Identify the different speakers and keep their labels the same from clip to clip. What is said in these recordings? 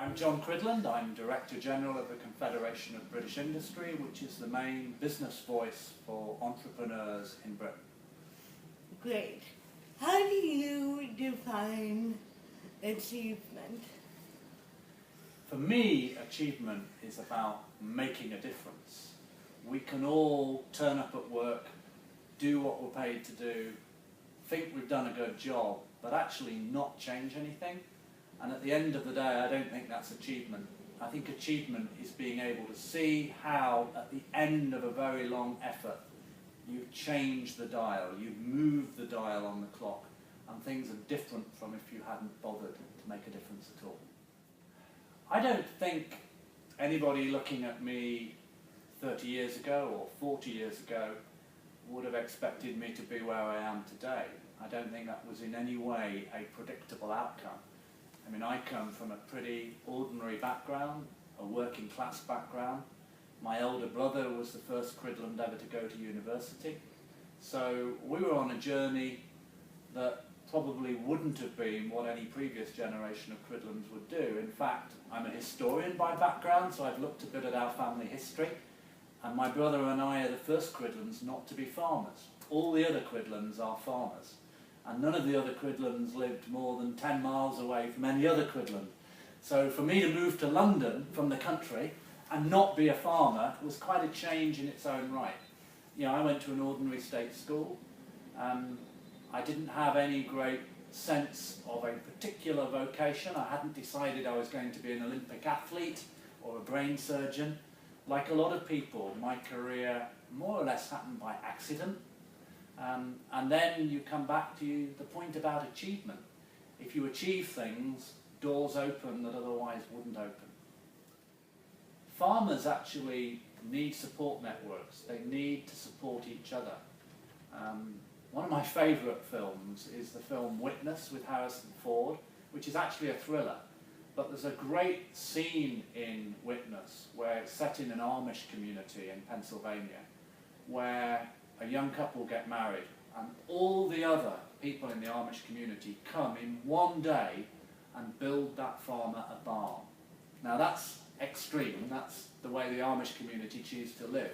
Speaker 1: I'm John Cridland. I'm Director General of the Confederation of British Industry, which is the main business voice for entrepreneurs in Britain.
Speaker 2: Great. How do you define achievement?
Speaker 1: For me, achievement is about making a difference. We can all turn up at work, do what we're paid to do, think we've done a good job, but actually not change anything. And at the end of the day, I don't think that's achievement. I think achievement is being able to see how, at the end of a very long effort, you've changed the dial, you've moved the dial on the clock, and things are different from if you hadn't bothered to make a difference at all. I don't think anybody looking at me 30 years ago or 40 years ago would have expected me to be where I am today. I don't think that was in any way a predictable outcome. I mean, I come from a pretty ordinary background, a working class background. My elder brother was the first Cridland ever to go to university. So we were on a journey that probably wouldn't have been what any previous generation of Cridlands would do. In fact, I'm a historian by background, so I've looked a bit at our family history. And my brother and I are the first Cridlands not to be farmers. All the other Cridlands are farmers. And none of the other Cridlands lived more than 10 miles away from any other Cridland. So for me to move to London from the country and not be a farmer was quite a change in its own right. You know, I went to an ordinary state school. I didn't have any great sense of a particular vocation. I hadn't decided I was going to be an Olympic athlete or a brain surgeon. Like a lot of people, my career more or less happened by accident. And then you come back to the point about achievement. If you achieve things, doors open that otherwise wouldn't open. Farmers actually need support networks. They need to support each other. One of my favourite films is the film Witness with Harrison Ford, which is actually a thriller. But there's a great scene in Witness where it's set in an Amish community in Pennsylvania, where a young couple get married and all the other people in the Amish community come in one day and build that farmer a barn. Now that's extreme, that's the way the Amish community choose to live.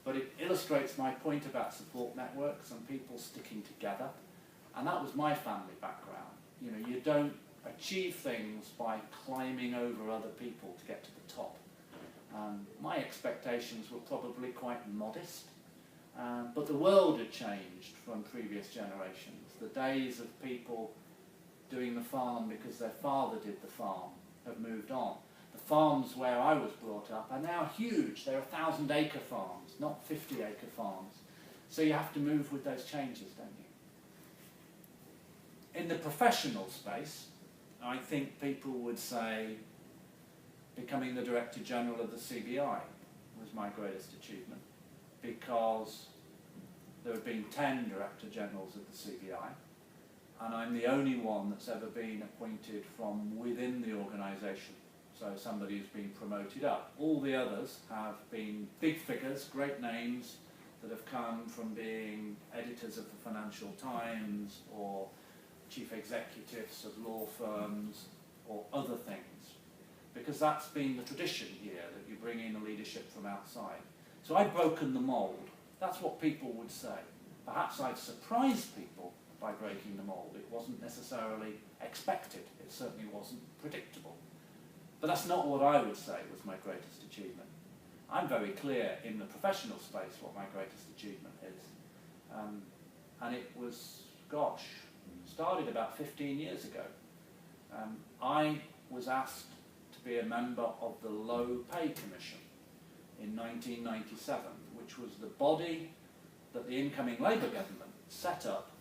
Speaker 1: But it illustrates my point about support networks and people sticking together. And that was my family background. You know, you don't achieve things by climbing over other people to get to the top. My expectations were probably quite modest. But the world had changed from previous generations. The days of people doing the farm because their father did the farm have moved on. The farms where I was brought up are now huge. They're 1,000-acre farms, not 50-acre farms. So you have to move with those changes, don't you? In the professional space, I think people would say becoming the Director General of the CBI was my greatest achievement, because there have been 10 Director Generals of the CBI, and I'm the only one that's ever been appointed from within the organisation. So somebody who's been promoted up. All the others have been big figures, great names, that have come from being editors of the Financial Times or chief executives of law firms or other things. Because that's been the tradition here, that you bring in a leadership from outside. So I've broken the mould. That's what people would say. Perhaps I've surprised people by breaking the mould. It wasn't necessarily expected. It certainly wasn't predictable. But that's not what I would say was my greatest achievement. I'm very clear in the professional space what my greatest achievement is. And it was, gosh, started about 15 years ago. I was asked to be a member of the Low Pay Commission in 1997, which was the body that the incoming Labour government set up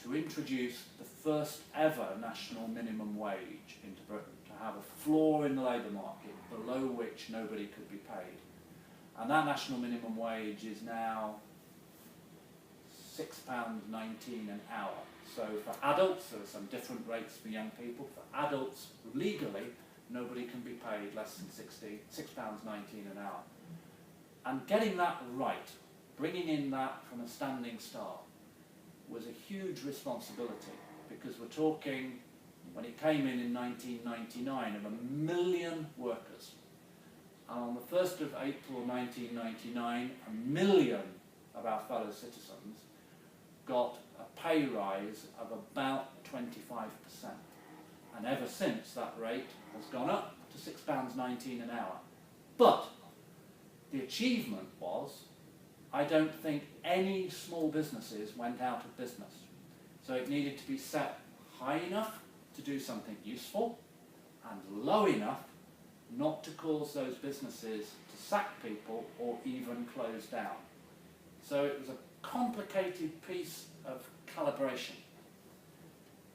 Speaker 1: to introduce the first ever national minimum wage into Britain, to have a floor in the labour market below which nobody could be paid. And that national minimum wage is now £6.19 an hour. So for adults, there are some different rates for young people. For adults, legally, nobody can be paid less than £6.19 an hour. And getting that right, bringing in that from a standing start, was a huge responsibility, because we're talking when it came in 1999 of 1 million workers. And on the 1st of April 1999, 1 million of our fellow citizens got a pay rise of about 25%. And ever since, that rate has gone up to £6.19 an hour. But the achievement was, I don't think any small businesses went out of business. So it needed to be set high enough to do something useful and low enough not to cause those businesses to sack people or even close down. So it was a complicated piece of calibration.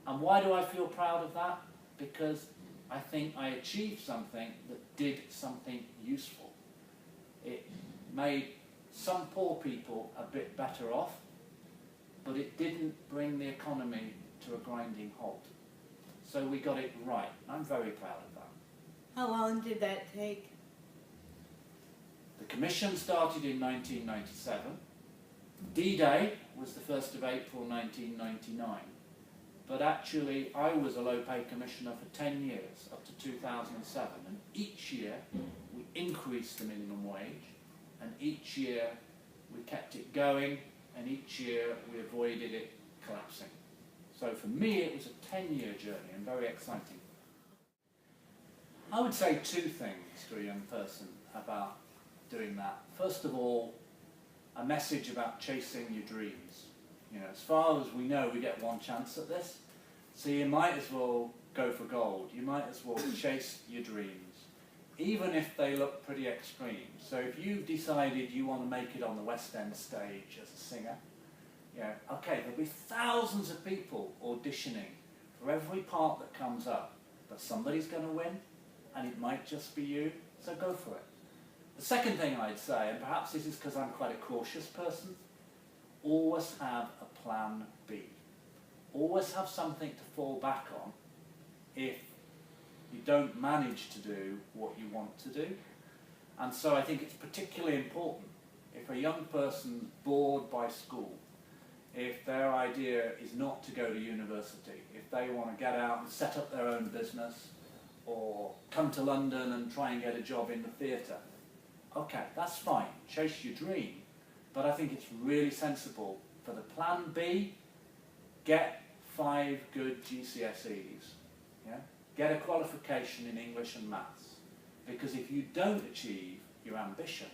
Speaker 1: And why do I feel proud of that? Because I think I achieved something that did something useful. It made some poor people a bit better off, but it didn't bring the economy to a grinding halt. So we got it right. I'm very proud of that.
Speaker 2: How long did that take?
Speaker 1: The Commission started in 1997. D-Day was the 1st of April 1999. But actually, I was a low-pay commissioner for 10 years, up to 2007. And each year, we increased the minimum wage. And each year, we kept it going. And each year, we avoided it collapsing. So for me, it was a 10-year journey and very exciting. I would say two things to a young person about doing that. First of all, a message about chasing your dreams. You know, as far as we know, we get one chance at this. So you might as well go for gold. You might as well chase your dreams, even if they look pretty extreme. So if you've decided you want to make it on the West End stage as a singer, yeah, okay, there'll be thousands of people auditioning for every part that comes up, but somebody's going to win, and it might just be you, so go for it. The second thing I'd say, and perhaps this is because I'm quite a cautious person, always have a plan B. Always have something to fall back on if you don't manage to do what you want to do. And so I think it's particularly important if a young person's bored by school, if their idea is not to go to university, if they want to get out and set up their own business or come to London and try and get a job in the theatre, okay, that's fine, chase your dream. But I think it's really sensible for the plan B, get 5 good GCSEs, yeah? Get a qualification in English and maths. Because if you don't achieve your ambition,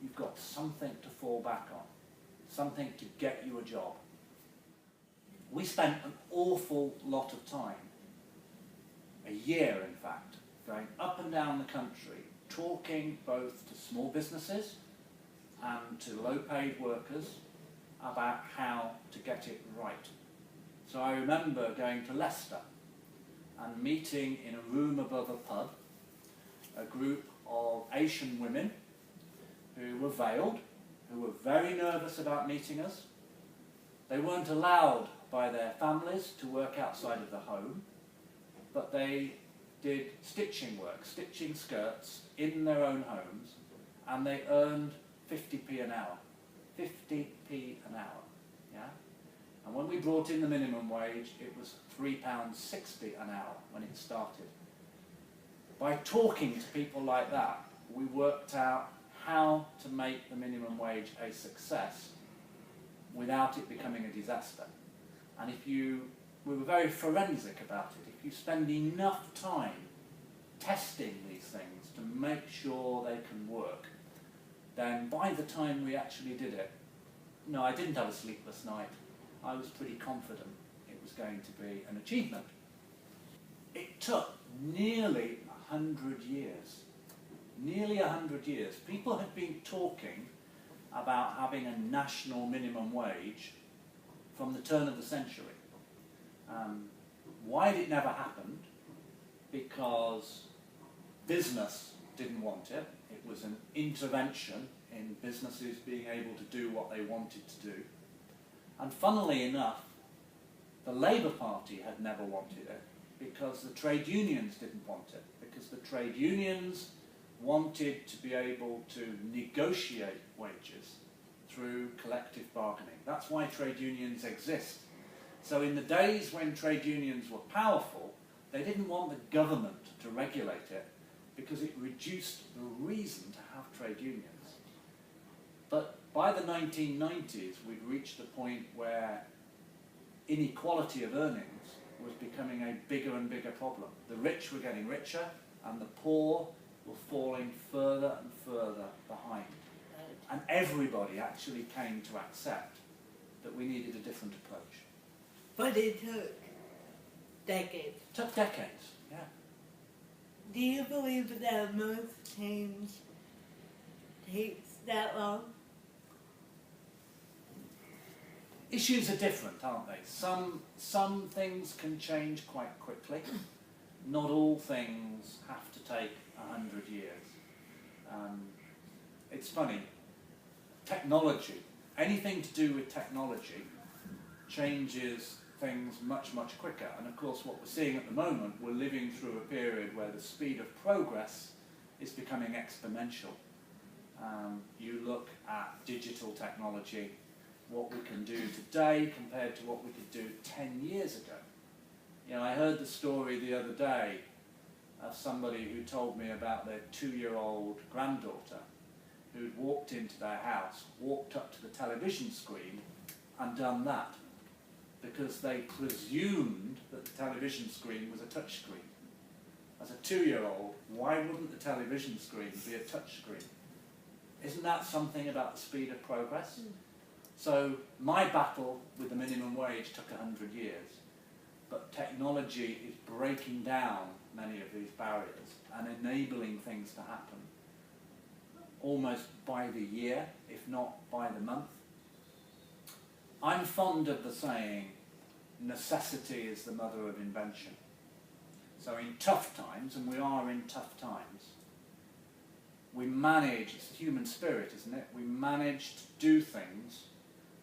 Speaker 1: you've got something to fall back on, something to get you a job. We spent an awful lot of time, a year in fact, going up and down the country, talking both to small businesses and to low-paid workers about how to get it right. So I remember going to Leicester and meeting in a room above a pub a group of Asian women who were veiled, who were very nervous about meeting us. They weren't allowed by their families to work outside of the home, but they did stitching work, stitching skirts in their own homes, and they earned 50p an hour. 50p an hour, yeah? And when we brought in the minimum wage, it was £3.60 an hour when it started. By talking to people like that, we worked out how to make the minimum wage a success without it becoming a disaster. And we were very forensic about it. If you spend enough time testing these things to make sure they can work, then by the time we actually did it, no, I didn't have a sleepless night. I was pretty confident it was going to be an achievement. It took nearly 100 years. Nearly 100 years. People had been talking about having a national minimum wage from the turn of the century. Why it never happened? Because business didn't want it. It was an intervention in businesses being able to do what they wanted to do. And funnily enough, the Labour Party had never wanted it because the trade unions didn't want it, because the trade unions wanted to be able to negotiate wages through collective bargaining. That's why trade unions exist. So in the days when trade unions were powerful, They didn't want the government to regulate it because it reduced the reason to have trade unions. But by the 1990s, we'd reached a point where inequality of earnings was becoming a bigger and bigger problem. The rich were getting richer, and the poor were falling further and further behind. And everybody actually came to accept that we needed a different approach.
Speaker 2: But it took decades.
Speaker 1: It took decades, yeah.
Speaker 2: Do you believe that most change takes that long?
Speaker 1: Issues are different, aren't they? Some things can change quite quickly. Not all things have to take 100 years. It's funny, technology, anything to do with technology changes things much, much quicker. And of course what we're seeing at the moment, we're living through a period where the speed of progress is becoming exponential. You look at digital technology, what we can do today compared to what we could do 10 years ago. You know, I heard the story the other day of somebody who told me about their 2-year-old granddaughter who'd walked into their house, walked up to the television screen and done that because they presumed that the television screen was a touch screen. As a 2-year-old, why wouldn't the television screen be a touch screen? Isn't that something about the speed of progress? So my battle with the minimum wage took 100 years, but technology is breaking down many of these barriers and enabling things to happen almost by the year, if not by the month. I'm fond of the saying, necessity is the mother of invention. So in tough times, and we are in tough times, we manage, it's the human spirit, isn't it? We manage to do things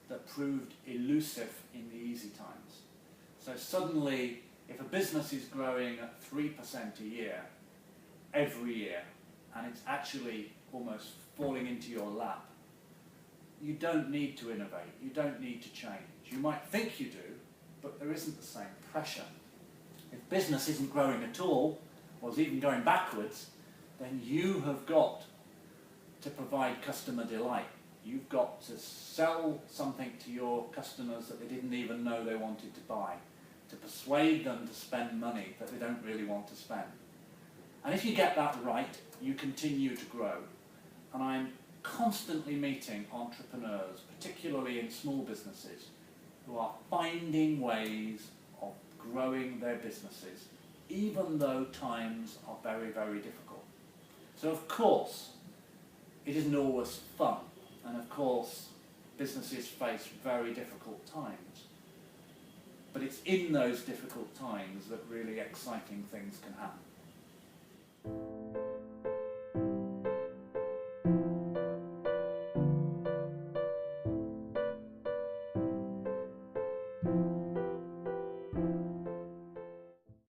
Speaker 1: that proved elusive in the easy times. So suddenly, if a business is growing at 3% a year, every year, and it's actually almost falling into your lap, you don't need to innovate, you don't need to change. You might think you do, but there isn't the same pressure. If business isn't growing at all, or is even going backwards, then you have got to provide customer delight. You've got to sell something to your customers that they didn't even know they wanted to buy, to persuade them to spend money that they don't really want to spend. And if you get that right, you continue to grow. And I'm constantly meeting entrepreneurs, particularly in small businesses, who are finding ways of growing their businesses, even though times are very, very difficult. So of course, it isn't always fun. And of course, businesses face very difficult times. But it's in those difficult times that really exciting things can happen.